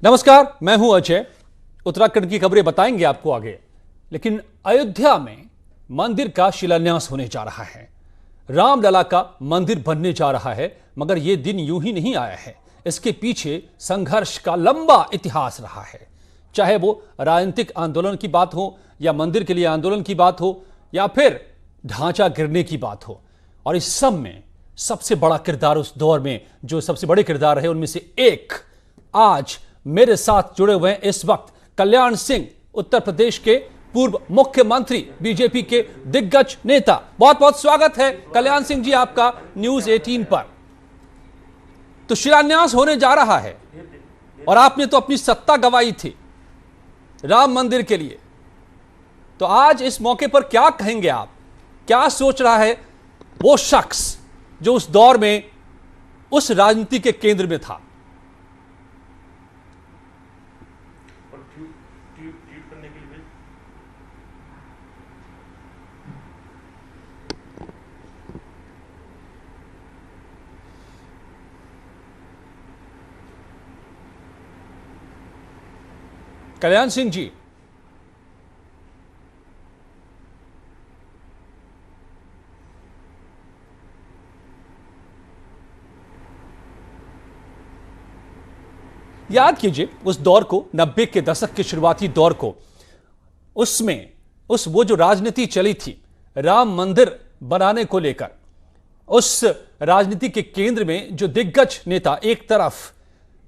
नमस्कार, मैं हूं अजय। उत्तराखंड की खबरें बताएंगे आपको आगे। लेकिन अयोध्या में मंदिर का शिलान्यास होने जा रहा है। रामलला का मंदिर बनने जा रहा है, मगर यह दिन यूं ही नहीं आया है। इसके पीछे संघर्ष का लंबा इतिहास रहा है। चाहे वो राजनीतिक आंदोलन की बात हो, या मंदिर के लिए आंदोलन की बात हो, या फिर ढांचा गिरने की बात हो। और इस सब में सबसे बड़ा किरदार, उस दौर में जो सबसे बड़े किरदार है उनमें से एक आज मेरे साथ जुड़े हुए हैं इस वक्त कल्याण सिंह, उत्तर प्रदेश के पूर्व मुख्यमंत्री, बीजेपी के दिग्गज नेता। बहुत बहुत स्वागत है कल्याण सिंह जी आपका न्यूज 18 पर। तो शिलान्यास होने जा रहा है और आपने तो अपनी सत्ता गंवाई थी राम मंदिर के लिए। तो आज इस मौके पर क्या कहेंगे आप? क्या सोच रहा है वो शख्स जो उस दौर में उस राजनीति के केंद्र में था? कल्याण सिंह जी, याद कीजिए उस दौर को, 90 के दशक के शुरुआती दौर को। उसमें वो जो राजनीति चली थी राम मंदिर बनाने को लेकर, उस राजनीति के केंद्र में जो दिग्गज नेता, एक तरफ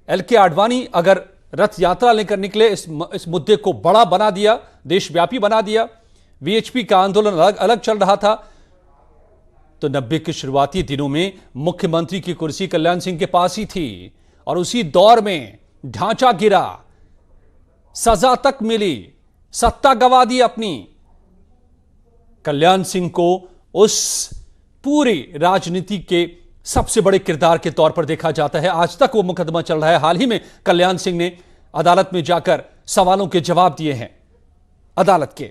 एल.के. आडवाणी अगर रथ यात्रा लेकर निकले, इस मुद्दे को बड़ा बना दिया, देशव्यापी बना दिया। वीएचपी का आंदोलन अलग चल रहा था। तो 90 के शुरुआती दिनों में मुख्यमंत्री की कुर्सी कल्याण सिंह के पास ही थी, और उसी दौर में ढांचा गिरा, सजा तक मिली, सत्ता गंवा दी अपनी। कल्याण सिंह को उस पूरी राजनीति के सबसे बड़े किरदार के तौर पर देखा जाता है। आज तक वो मुकदमा चल रहा है। हाल ही में कल्याण सिंह ने अदालत में जाकर सवालों के जवाब दिए हैं अदालत के।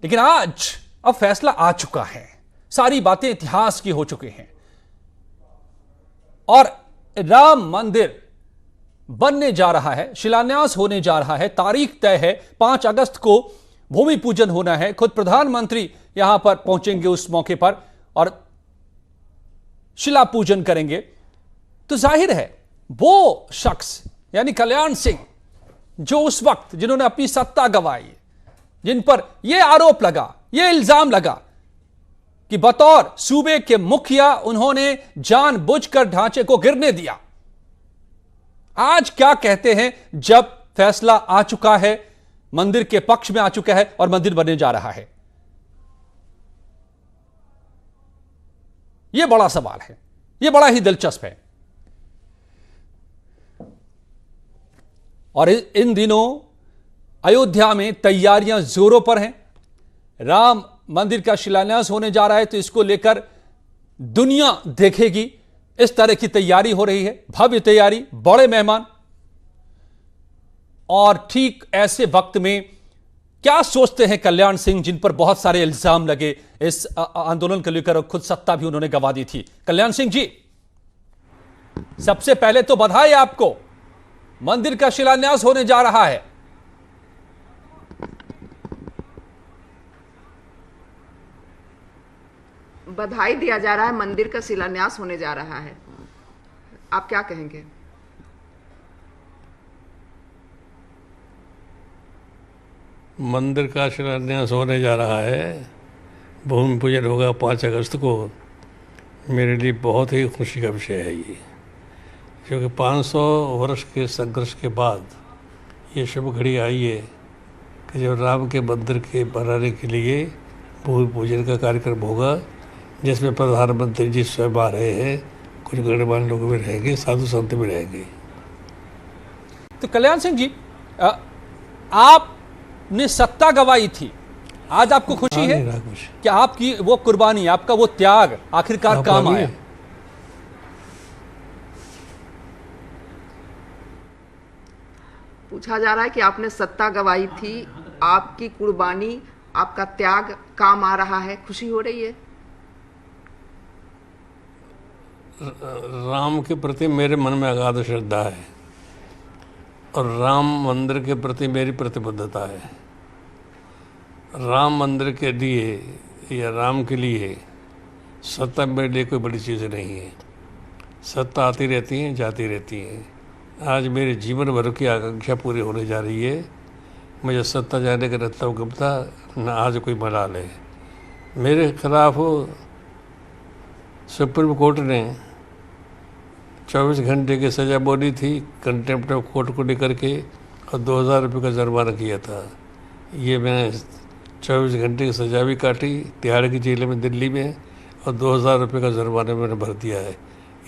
लेकिन आज अब फैसला आ चुका है, सारी बातें इतिहास की हो चुकी हैं, और राम मंदिर बनने जा रहा है, शिलान्यास होने जा रहा है। तारीख तय है, 5 अगस्त को भूमि पूजन होना है। खुद प्रधानमंत्री यहां पर पहुंचेंगे उस मौके पर और शिला पूजन करेंगे। तो जाहिर है वो शख्स यानी कल्याण सिंह, जो उस वक्त जिन्होंने अपनी सत्ता गंवाई, जिन पर यह आरोप लगा, यह इल्जाम लगा कि बतौर सूबे के मुखिया उन्होंने जानबूझकर ढांचे को गिरने दिया, आज क्या कहते हैं जब फैसला आ चुका है, मंदिर के पक्ष में आ चुका है और मंदिर बनने जा रहा है? यह बड़ा सवाल है, यह बड़ा ही दिलचस्प है। और इन दिनों अयोध्या में तैयारियां जोरों पर हैं। राम मंदिर का शिलान्यास होने जा रहा है, तो इसको लेकर दुनिया देखेगी। इस तरह की तैयारी हो रही है, भव्य तैयारी, बड़े मेहमान। और ठीक ऐसे वक्त में क्या सोचते हैं कल्याण सिंह, जिन पर बहुत सारे इल्जाम लगे इस आंदोलन को लेकर, और खुद सत्ता भी उन्होंने गंवा दी थी? कल्याण सिंह जी, सबसे पहले तो बधाई आपको, मंदिर का शिलान्यास होने जा रहा है। बधाई दिया जा रहा है, मंदिर का शिलान्यास होने जा रहा है। आप क्या कहेंगे? मंदिर का शिलान्यास होने जा रहा है, भूमि पूजन होगा 5 अगस्त को। मेरे लिए बहुत ही खुशी का विषय है ये, क्योंकि 500 वर्ष के संघर्ष के बाद ये शुभ घड़ी आई है कि जब राम के मंदिर के बनाने के लिए भूमि पूजन का कार्यक्रम होगा, जिसमें प्रधानमंत्री जी स्वयं आ रहे हैं, कुछ गणमान्य लोग भी रहेंगे, साधु संत भी रहेंगे। तो कल्याण सिंह जी, आपने सत्ता गंवाई थी, आज आपको खुशी है कि आपकी वो कुर्बानी, आपका वो त्याग आखिरकार काम आया? पूछा जा रहा है कि आपने सत्ता गंवाई थी, आपकी कुर्बानी, आपका त्याग काम आ रहा है, खुशी हो रही है? राम के प्रति मेरे मन में अगाध श्रद्धा है, और राम मंदिर के प्रति मेरी प्रतिबद्धता है। राम मंदिर के लिए या राम के लिए सत्ता मेरे लिए कोई बड़ी चीज़ नहीं है। सत्ता आती रहती है, जाती रहती है। आज मेरे जीवन भर की आकांक्षा पूरी होने जा रही है। मुझे सत्ता जाने का न तब गम था, न आज कोई मलाल है। मेरे खिलाफ सुप्रीम कोर्ट ने 24 घंटे की सज़ा बोली थी कंटेम्प्ट ऑफ कोर्ट को लेकर के, और 2000 रुपये का जुर्माना किया था। ये मैंने 24 घंटे की सज़ा भी काटी तिहाड़ की जेल में दिल्ली में, और 2000 रुपये का जुर्माना मैंने भर दिया है।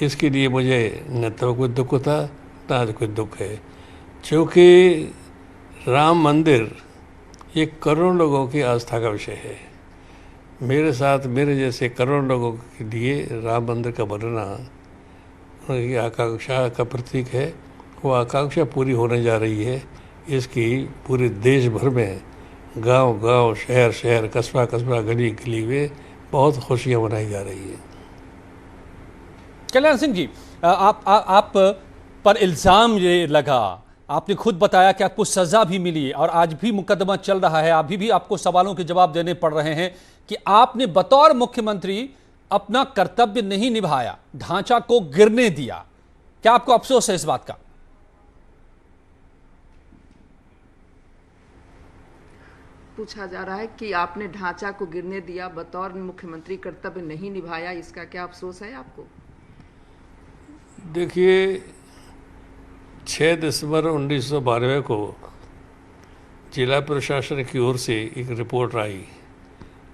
इसके लिए मुझे न तो कोई दुख था, न आज कोई दुख है। क्योंकि राम मंदिर ये करोड़ों लोगों की आस्था का विषय है। मेरे साथ मेरे जैसे करोड़ों लोगों के लिए राम मंदिर का बनना उनकी आकांक्षा का प्रतीक है। वो आकांक्षा पूरी होने जा रही है। इसकी पूरे देश भर में गांव गांव, शहर शहर, कस्बा कस्बा, गली गली में बहुत खुशियाँ मनाई जा रही है। कल्याण सिंह जी, आप पर इल्ज़ाम ये लगा, आपने खुद बताया कि आपको सज़ा भी मिली और आज भी मुकदमा चल रहा है, अभी भी आपको सवालों के जवाब देने पड़ रहे हैं कि आपने बतौर मुख्यमंत्री अपना कर्तव्य नहीं निभाया, ढांचा को गिरने दिया। क्या आपको अफसोस है इस बात का? पूछा जा रहा है कि आपने ढांचा को गिरने दिया, बतौर मुख्यमंत्री कर्तव्य नहीं निभाया, इसका क्या अफसोस है आपको? देखिए, 6 दिसंबर 1992 को जिला प्रशासन की ओर से एक रिपोर्ट आई।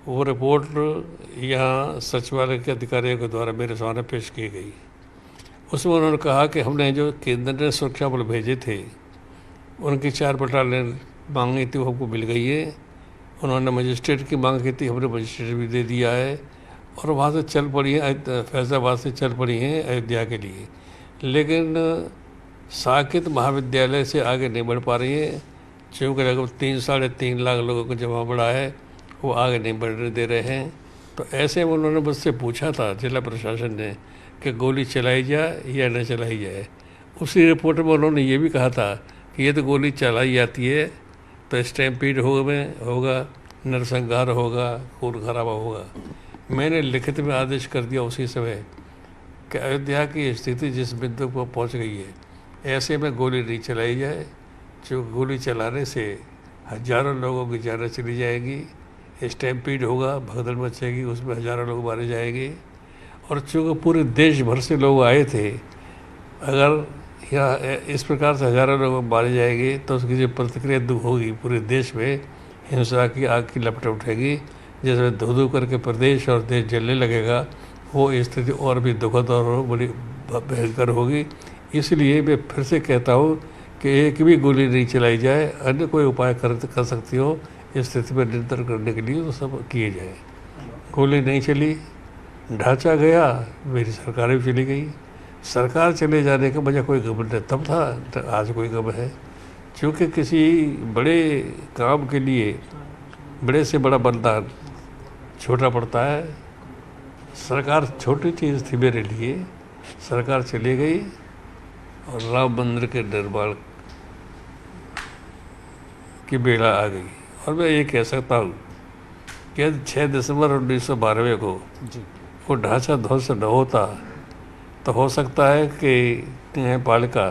वो रिपोर्ट यहाँ सचिवालय के अधिकारियों के द्वारा मेरे सामने पेश की गई। उसमें उन्होंने कहा कि हमने जो केंद्र ने सुरक्षा बल भेजे थे, उनकी 4 बटालियन मांगी थी, वो हमको मिल गई है। उन्होंने मजिस्ट्रेट की मांग की थी, हमने मजिस्ट्रेट भी दे दिया है, और वहाँ से चल पड़ी हैं, फैज़ाबाद से चल पड़ी हैं अयोध्या के लिए। लेकिन साकेत महाविद्यालय से आगे नहीं बढ़ पा रही है, क्योंकि लगभग 3-3.5 लाख लोगों को जमा पड़ा है, वो आगे नहीं बढ़ने दे रहे हैं। तो ऐसे में उन्होंने मुझसे पूछा था जिला प्रशासन ने कि गोली चलाई जाए या न चलाई जाए। उसी रिपोर्ट में उन्होंने ये भी कहा था कि ये तो गोली चलाई जाती है तो स्टैम्पीड होगा, नरसंहार होगा, खून खराबा होगा। मैंने लिखित में आदेश कर दिया उसी समय कि अयोध्या की स्थिति जिस बिंदु पर पहुंच गई है, ऐसे में गोली नहीं चलाई जाए। जो गोली चलाने से हजारों लोगों की जान चली जाएगी, स्टैम्पीड होगा, भगदड़ मचेगी, उसमें हजारों लोग मारे जाएंगे। और चूँकि पूरे देश भर से लोग आए थे, अगर यहाँ इस प्रकार से हजारों लोग मारे जाएंगे तो उसकी जो प्रतिक्रिया होगी, पूरे देश में हिंसा की आग की लपटें उठेगी, जिसमें धू धू करके प्रदेश और देश जलने लगेगा। वो स्थिति और भी दुखद और बड़ी भयंकर होगी। इसलिए मैं फिर से कहता हूँ कि एक भी गोली नहीं चलाई जाए, अन्य कोई उपाय कर सकती हो इस स्थिति पर नियंत्रण करने के लिए, तो सब किए जाए। गोली नहीं चली, ढांचा गया, मेरी सरकार भी चली गई। सरकार चले जाने का मुझे कोई गम नहीं तब था, तो आज कोई गम है। क्योंकि किसी बड़े काम के लिए बड़े से बड़ा बलिदान छोटा पड़ता है। सरकार छोटी चीज़ थी मेरे लिए, सरकार चली गई और राम मंदिर के निर्माण की बेला आ गई। और मैं ये कह सकता हूँ कि 6 दिसंबर 1992 को वो ढांचा ध्वंस न होता तो हो सकता है कि न्यायपालिका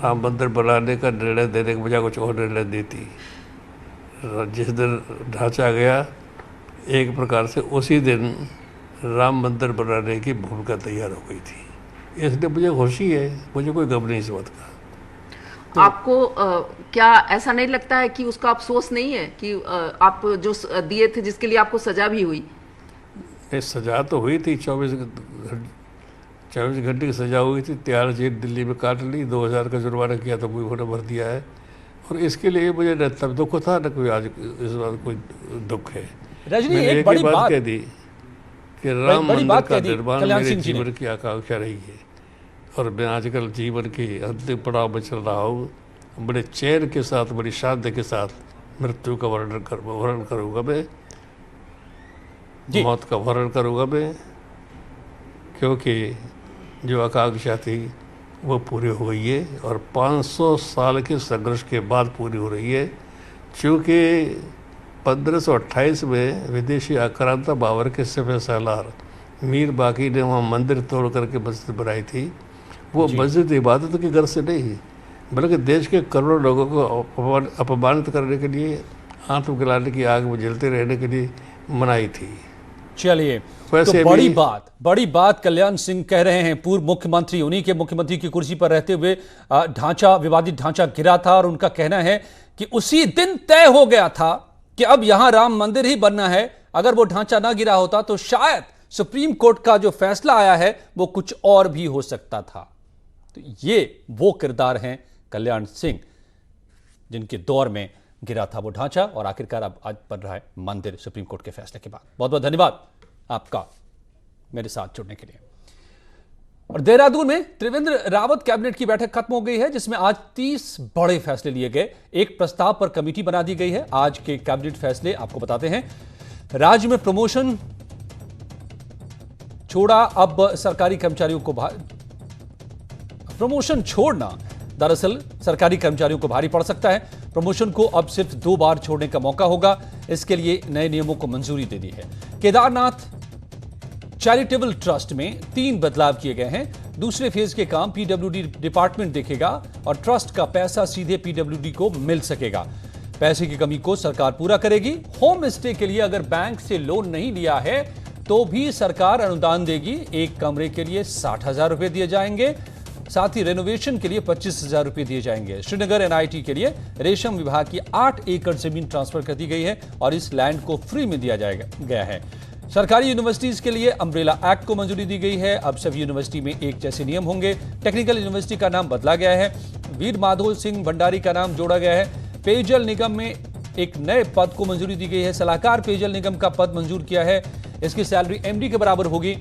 राम मंदिर बनाने का निर्णय देने के बजाय कुछ और निर्णय देती। जिस दिन ढांचा गया, एक प्रकार से उसी दिन राम मंदिर बनाने की भूमिका तैयार हो गई थी। इसलिए मुझे खुशी है, मुझे कोई गम नहीं इस बात का। तो आपको क्या ऐसा नहीं लगता है कि उसका अफसोस नहीं है कि आप जो दिए थे, जिसके लिए आपको सजा भी हुई? सजा तो हुई थी, 24 घंटे की सजा हुई थी। तिहाड़ जेल दिल्ली में काट ली, 2000 का जुर्माना किया तो वो उन्होंने भर दिया है। और इसके लिए मुझे न तब दुख था, न कोई आज इस बात कोई दुख है। मैंने एक बड़ी बात कह दी कि राम मंदिर का निर्माण मेरे जीवन की आकांक्षा रही है, और मैं आजकल जीवन के अंतिम पड़ाव में चल रहा हूँ। बड़े चैन के साथ, बड़ी शांति के साथ मृत्यु का वर्णन करूँगा मैं, मौत का वर्णन करूँगा मैं, क्योंकि जो आकांक्षा थी वो पूरी हो गई है और 500 साल के संघर्ष के बाद पूरी हो रही है। चूँकि 1528 में विदेशी आक्रांता बाबर के सिपह सालार मीर बाकी ने वहाँ मंदिर तोड़ करके मस्जिद बनाई थी। वो मस्जिद इबादत की गर्ज से नहीं बल्कि देश के करोड़ों लोगों को अपमानित करने के लिए, आंख गिलाने की आग में जलते रहने के लिए बनाई थी। चलिए, तो बड़ी बात कल्याण सिंह कह रहे हैं, पूर्व मुख्यमंत्री, उन्हीं के मुख्यमंत्री की कुर्सी पर रहते हुए विवादित ढांचा गिरा था और उनका कहना है कि उसी दिन तय हो गया था कि अब यहां राम मंदिर ही बनना है। अगर वो ढांचा ना गिरा होता तो शायद सुप्रीम कोर्ट का जो फैसला आया है वो कुछ और भी हो सकता था। तो ये वो किरदार हैं कल्याण सिंह जिनके दौर में गिरा था वो ढांचा और आखिरकार अब आज बन रहा है मंदिर सुप्रीम कोर्ट के फैसले के बाद। बहुत बहुत धन्यवाद आपका मेरे साथ जुड़ने के लिए। और देहरादून में त्रिवेंद्र रावत कैबिनेट की बैठक खत्म हो गई है जिसमें आज 30 बड़े फैसले लिए गए। एक प्रस्ताव पर कमेटी बना दी गई है। आज के कैबिनेट फैसले आपको बताते हैं। राज्य में प्रमोशन छोड़ा, अब सरकारी कर्मचारियों को प्रमोशन छोड़ना दरअसल सरकारी कर्मचारियों को भारी पड़ सकता है। प्रमोशन को अब सिर्फ 2 बार छोड़ने का मौका होगा। इसके लिए नए नियमों को मंजूरी दे दी है। केदारनाथ चैरिटेबल ट्रस्ट में 3 बदलाव किए गए हैं। दूसरे फेज के काम पीडब्ल्यूडी डिपार्टमेंट देखेगा और ट्रस्ट का पैसा सीधे पीडब्ल्यूडी को मिल सकेगा। पैसे की कमी को सरकार पूरा करेगी। होम स्टे के लिए अगर बैंक से लोन नहीं लिया है तो भी सरकार अनुदान देगी। एक कमरे के लिए 60,000 रुपए दिए जाएंगे। साथ ही रेनोवेशन के लिए 25,000 रुपए दिए जाएंगे। श्रीनगर एनआईटी के लिए रेशम विभाग की 8 एकड़ जमीन ट्रांसफर कर दी गई है और इस लैंड को फ्री में दिया गया है। सरकारी यूनिवर्सिटीज के लिए अम्ब्रेला एक्ट को मंजूरी दी गई है। अब सभी यूनिवर्सिटी में एक जैसे नियम होंगे। टेक्निकल यूनिवर्सिटी का नाम बदला गया है। वीर माधो सिंह भंडारी का नाम जोड़ा गया है। पेयजल निगम में एक नए पद को मंजूरी दी गई है। सलाहकार पेयजल निगम का पद मंजूर किया है। इसकी सैलरी एमडी के बराबर होगी।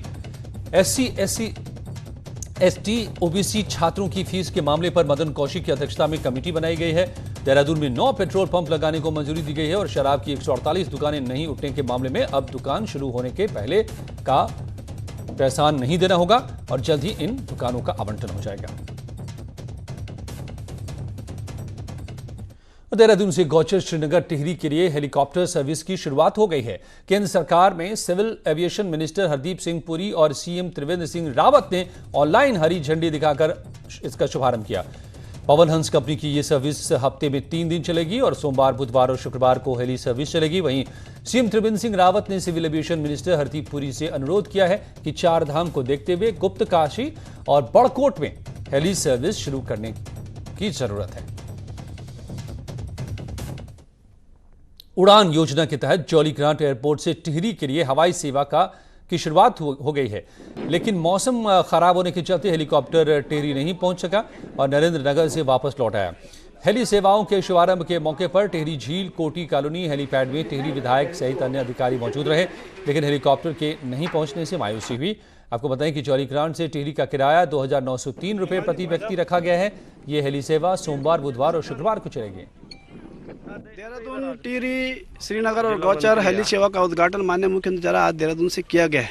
एससी, एससी, एसटी, ओबीसी छात्रों की फीस के मामले पर मदन कौशिक की अध्यक्षता में कमेटी बनाई गई है। देहरादून में 9 पेट्रोल पंप लगाने को मंजूरी दी गई है और शराब की 148 दुकानें नहीं उठने के मामले में अब दुकान शुरू होने के पहले का पैसा नहीं देना होगा और जल्द ही इन दुकानों का आवंटन हो जाएगा। देहरादून से गौचर श्रीनगर टिहरी के लिए हेलीकॉप्टर सर्विस की शुरुआत हो गई है। केंद्र सरकार में civil aviation minister Hardeep Singh Puri और सीएम त्रिवेंद्र सिंह रावत ने ऑनलाइन हरी झंडी दिखाकर इसका शुभारंभ किया। पवन हंस कंपनी की यह सर्विस हफ्ते में 3 दिन चलेगी और सोमवार, बुधवार और शुक्रवार को हेली सर्विस चलेगी। वहीं सीएम त्रिवेंद्र सिंह रावत ने civil aviation minister Hardeep Puri से अनुरोध किया है कि 4 धाम को देखते हुए गुप्त काशी और बड़कोट में हेली सर्विस शुरू करने की जरूरत है। उड़ान योजना के तहत जौलीग्रांट एयरपोर्ट से टिहरी के लिए हवाई सेवा की शुरुआत हो गई है, लेकिन मौसम खराब होने के चलते हेलीकॉप्टर टिहरी नहीं पहुंच सका और नरेंद्र नगर से वापस लौट आया। हेली सेवाओं के शुभारंभ के मौके पर टिहरी झील कोटी कॉलोनी हेलीपैड में टिहरी विधायक सहित अन्य अधिकारी मौजूद रहे, लेकिन हेलीकॉप्टर के नहीं पहुंचने से मायूसी हुई। आपको बताएं कि जौलीग्रांट से टिहरी का किराया 2,903 रुपये प्रति व्यक्ति रखा गया है। ये हेली सेवा सोमवार, बुधवार और शुक्रवार को चलेगी। देहरादून, टिहरी, श्रीनगर और गौचर हेली सेवा का उद्घाटन माननीय मुख्यमंत्री द्वारा आज देहरादून से किया गया है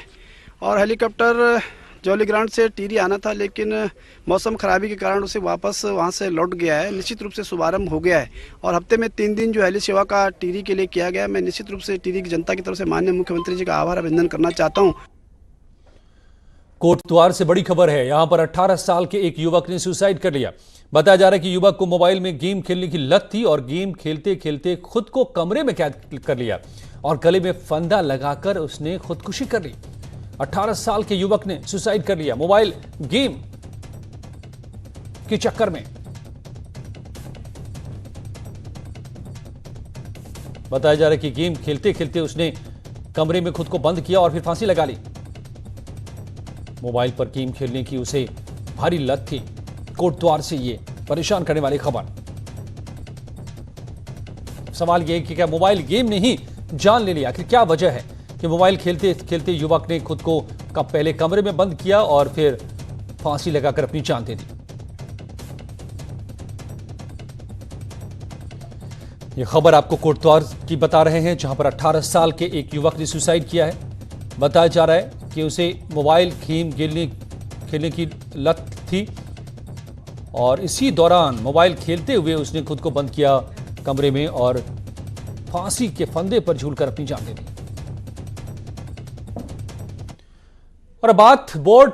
और हेलीकॉप्टर जौलीग्रांट से टिहरी आना था, लेकिन मौसम खराबी के कारण उसे वापस वहां से लौट गया है। निश्चित रूप से शुभारंभ हो गया है और हफ्ते में 3 दिन जो हेली सेवा का टिहरी के लिए किया गया। मैं निश्चित रूप से टिहरी की जनता की तरफ से माननीय मुख्यमंत्री जी का आभार अभिनंदन करना चाहता हूँ। कोटद्वार से बड़ी खबर है। यहां पर 18 साल के एक युवक ने सुसाइड कर लिया। बताया जा रहा है कि युवक को मोबाइल में गेम खेलने की लत थी और गेम खेलते खेलते खुद को कमरे में कैद कर लिया और गले में फंदा लगाकर उसने खुदकुशी कर ली। 18 साल के युवक ने सुसाइड कर लिया मोबाइल गेम के चक्कर में। बताया जा रहा है कि गेम खेलते खेलते उसने कमरे में खुद को बंद किया और फिर फांसी लगा ली। मोबाइल पर गेम खेलने की उसे भारी लत थी। कोटद्वार से ये परेशान करने वाली खबर। सवाल यह कि क्या मोबाइल गेम ने ही जान ले लिया? आखिर क्या वजह है कि मोबाइल खेलते खेलते युवक ने खुद को पहले कमरे में बंद किया और फिर फांसी लगाकर अपनी जान दे दी? यह खबर आपको कोटद्वार की बता रहे हैं, जहां पर 18 साल के एक युवक ने सुसाइड किया है। बताया जा रहा है कि उसे मोबाइल गेम खेलने की लत थी और इसी दौरान मोबाइल खेलते हुए उसने खुद को बंद किया कमरे में और फांसी के फंदे पर झूलकर अपनी जान दे दी। और बात बोर्ड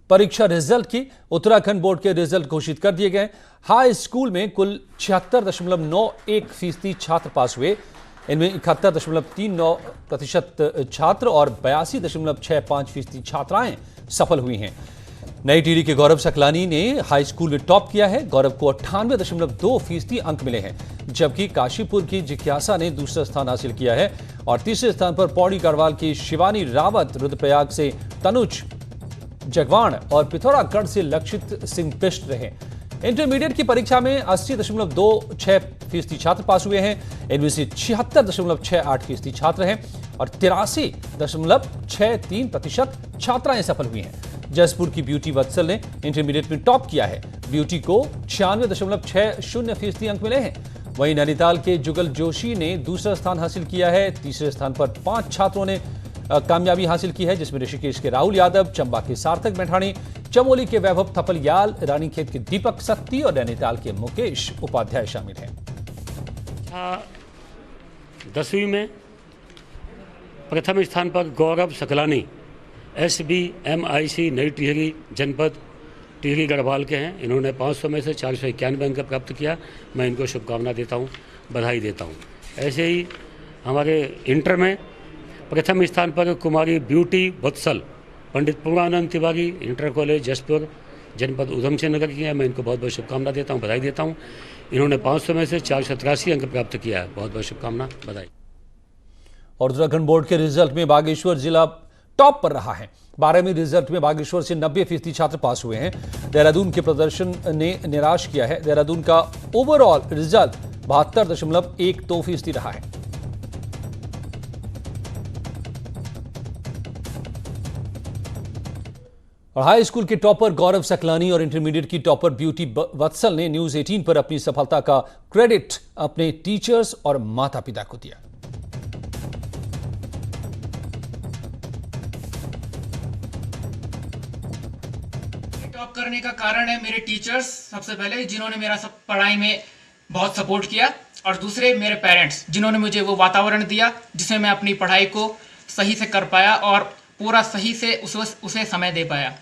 परीक्षा रिजल्ट की। उत्तराखंड बोर्ड के रिजल्ट घोषित कर दिए गए। हाई स्कूल में कुल 76.91% छात्र पास हुए। इनमें 71.39% छात्र और 82.65% छात्राएं सफल हुई हैं। नई टिहरी के गौरव सकलानी ने हाई स्कूल में टॉप किया है। गौरव को 98.2% अंक मिले हैं, जबकि काशीपुर की जिज्ञासा ने दूसरा स्थान हासिल किया है और तीसरे स्थान पर पौड़ी गढ़वाल की शिवानी रावत, रुद्रप्रयाग से तनुज जगवाण और पिथौरागढ़ से लक्षित सिंह बिष्ट रहे। इंटरमीडिएट की परीक्षा में 80.26% छात्र पास हुए हैं। इनमें से 76.68% छात्र हैं और 83.63% छात्राएं सफल हुई हैं। जसपुर की ब्यूटी वत्सल ने इंटरमीडिएट में टॉप किया है। ब्यूटी को 96.60% अंक मिले हैं। वहीं नैनीताल के जुगल जोशी ने दूसरा स्थान हासिल किया है। तीसरे स्थान पर 5 छात्रों ने कामयाबी हासिल की है, जिसमें ऋषिकेश के राहुल यादव, चंबा के सार्थक मैठाणी, चमोली के वैभव थपलियाल, रानीखेत के दीपक सत्ती और नैनीताल के मुकेश उपाध्याय शामिल हैं। 10वीं में प्रथम स्थान पर गौरव सकलानी SBMIC नई टिहरी जनपद टिहरी गढ़वाल के हैं। इन्होंने 500 में से 491 अंक प्राप्त किया। मैं इनको शुभकामना देता हूं, बधाई देता हूं। ऐसे ही हमारे इंटर में प्रथम स्थान पर कुमारी ब्यूटी वत्सल पंडित पूर्णानंद तिवारी, इंटर कॉलेज जसपुर जनपद उधम सिंह नगर की है। मैं इनको बहुत बहुत शुभकामना देता हूं, बधाई देता हूं। इन्होंने 500 में से 483 अंक प्राप्त किया है। बहुत बहुत शुभकामना, बधाई। और उत्तराखंड बोर्ड के रिजल्ट में बागेश्वर जिला टॉप पर रहा है। 12वीं रिजल्ट में बागेश्वर से 90% छात्र पास हुए हैं। देहरादून के प्रदर्शन ने निराश किया है। देहरादून का ओवरऑल रिजल्ट 72.12% रहा है। और हाई स्कूल के टॉपर गौरव सकलानी और इंटरमीडिएट की टॉपर ब्यूटी वत्सल ने न्यूज 18 पर अपनी सफलता का क्रेडिट अपने टीचर्स और माता पिता को दिया। टॉप करने का कारण है मेरे टीचर्स, सबसे पहले जिन्होंने मेरा सब पढ़ाई में बहुत सपोर्ट किया, और दूसरे मेरे पेरेंट्स जिन्होंने मुझे वो वातावरण दिया जिसमें मैं अपनी पढ़ाई को सही से कर पाया और पूरा सही से उसे समय दे पाया।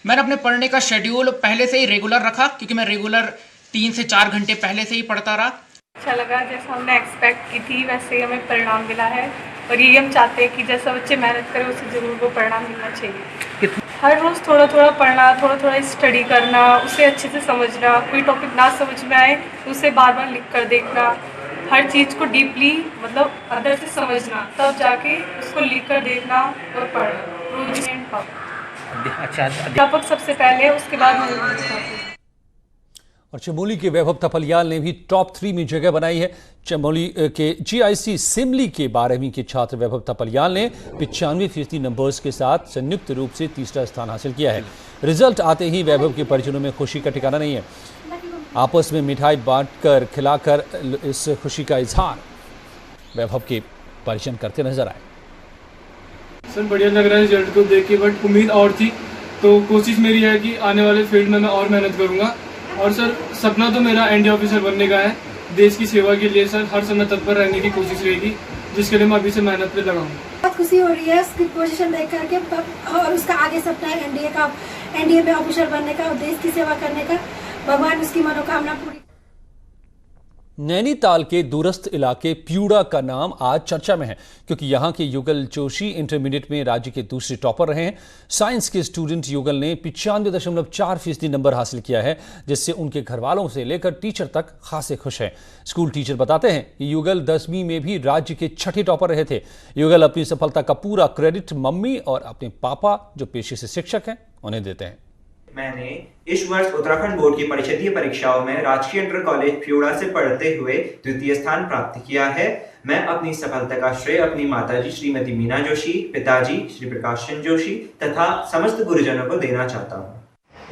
मैंने अपने पढ़ने का शेड्यूल पहले से ही रेगुलर रखा, क्योंकि मैं रेगुलर 3 से 4 घंटे पहले से ही पढ़ता रहा। अच्छा लगा, जैसा हमने एक्सपेक्ट की थी वैसे ही हमें परिणाम मिला है, और यही हम चाहते हैं कि जैसा बच्चे मेहनत करें उसे ज़रूर वो परिणाम मिलना चाहिए। हर रोज़ थोड़ा थोड़ा पढ़ना, थोड़ा थोड़ा स्टडी करना, उसे अच्छे से समझना, कोई टॉपिक ना समझ में आए तो उसे बार बार लिख कर देखना, हर चीज़ को डीपली मतलब अंदर से समझना, तब जाके उसको लिख कर देखना और पढ़ना। अध्यापक सबसे पहले, उसके बाद और चमोली के वैभव थपलियाल ने भी टॉप 3 में जगह बनाई है। चमोली के GIC सिमली के 12वीं के छात्र वैभव थपलियाल ने 95% नंबर्स के साथ संयुक्त रूप से तीसरा स्थान हासिल किया है। रिजल्ट आते ही वैभव के परिजनों में खुशी का ठिकाना नहीं है। आपस में मिठाई बांटकर खिलाकर इस खुशी का इजहार वैभव के परिजन करते नजर आए। सर बढ़िया लग रहा है रिजल्ट को देख के, बट उम्मीद और थी, तो कोशिश मेरी है कि आने वाले फील्ड में मैं और मेहनत करूंगा। और सर सपना तो मेरा ND ऑफिसर बनने का है। देश की सेवा के लिए सर हर समय तत्पर रहने की कोशिश रहेगी, जिसके लिए मैं अभी से मेहनत पे लगा हूँ। बहुत खुशी हो रही है उसकी पोजीशन देख करके, और उसका आगे सपना है NDA में ऑफिसर बनने का और देश की सेवा करने का। भगवान उसकी मनोकामना पूरी। नैनीताल के दूरस्थ इलाके प्यूड़ा का नाम आज चर्चा में है, क्योंकि यहां के युगल जोशी इंटरमीडिएट में राज्य के दूसरे टॉपर रहे हैं। साइंस के स्टूडेंट युगल ने 95.4% नंबर हासिल किया है, जिससे उनके घर वालों से लेकर टीचर तक खासे खुश हैं। स्कूल टीचर बताते हैं कि युगल 10वीं में भी राज्य के 6ठे टॉपर रहे थे। युगल अपनी सफलता का पूरा क्रेडिट मम्मी और अपने पापा, जो पेशे से शिक्षक हैं, उन्हें देते हैं। मैंने इस वर्ष उत्तराखंड बोर्ड की परिषदीय परीक्षाओं में राजकीय इंटर कॉलेज प्यूड़ा से पढ़ते हुए द्वितीय स्थान प्राप्त किया है। मैं अपनी सफलता का श्रेय अपनी माताजी श्रीमती मीना जोशी, पिताजी श्री प्रकाश चंद्र जोशी तथा समस्त गुरुजनों को देना चाहता हूँ।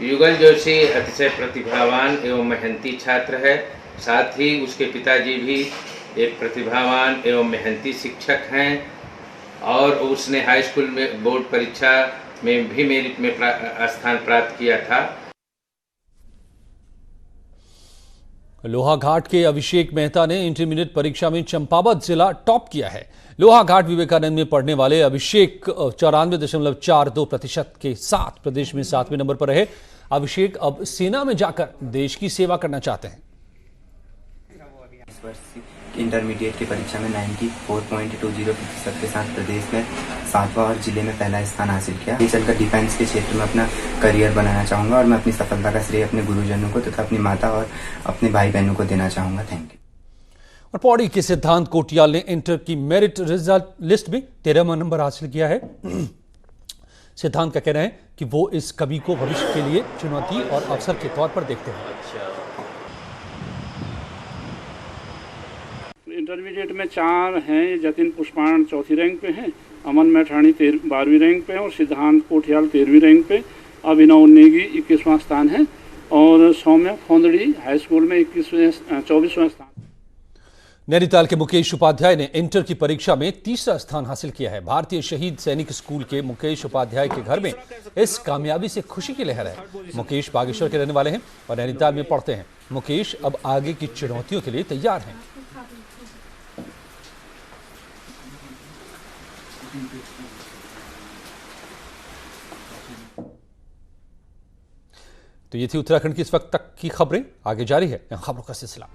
युगल जोशी अतिशय प्रतिभावान एवं मेहनती छात्र है। साथ ही उसके पिताजी भी एक प्रतिभावान एवं मेहनती शिक्षक हैं, और उसने हाई स्कूल में बोर्ड परीक्षा में भी मेरिट में स्थान प्राप्त किया था। लोहाघाट के अभिषेक मेहता ने इंटरमीडिएट परीक्षा में चंपावत जिला टॉप किया है। लोहाघाट विवेकानंद में पढ़ने वाले अभिषेक 94.42% के साथ प्रदेश में 7वें नंबर पर रहे। अभिषेक अब सेना में जाकर देश की सेवा करना चाहते हैं। इस वर्ष इंटरमीडिएट की परीक्षा में 94.20% के साथ प्रदेश में 7वां और जिले में पहला स्थान हासिल किया। आगे चलकर डिफेंस के क्षेत्र में अपना करियर बनाना चाहूँगा और मैं अपनी सफलता का श्रेय अपने गुरुजनों को तथा अपनी माता और अपने भाई बहनों को देना चाहूँगा। Thank you. और पौड़ी के सिद्धांत कोटियाल ने इंटर की मेरिट रिजल्ट लिस्ट में 13वां नंबर हासिल किया है। सिद्धांत का कहना है कि वो इस कवि को भविष्य के लिए चुनौती और अवसर के तौर पर देखते हैं। इंटरमीडिएट में 4 हैं। जतिन पुष्पाण चौथी रैंक पे हैं, अमन मैठाणी 12वीं रैंक पे और सिद्धांत कोठियाल 13वीं रैंक पे। अभिनव नेगी 21वां स्थान है और सौम्य खोंदड़ी हाई स्कूल में 24वां स्थान। नैनीताल के मुकेश उपाध्याय ने इंटर की परीक्षा में 3रा स्थान हासिल किया है। भारतीय शहीद सैनिक स्कूल के मुकेश उपाध्याय के घर में इस कामयाबी से खुशी की लहर है। मुकेश बागेश्वर के रहने वाले हैं और नैनीताल में पढ़ते हैं। मुकेश अब आगे की चुनौतियों के लिए तैयार हैं। तो ये थी उत्तराखंड की इस वक्त तक की खबरें। आगे जारी है खबरों का सिलसिला।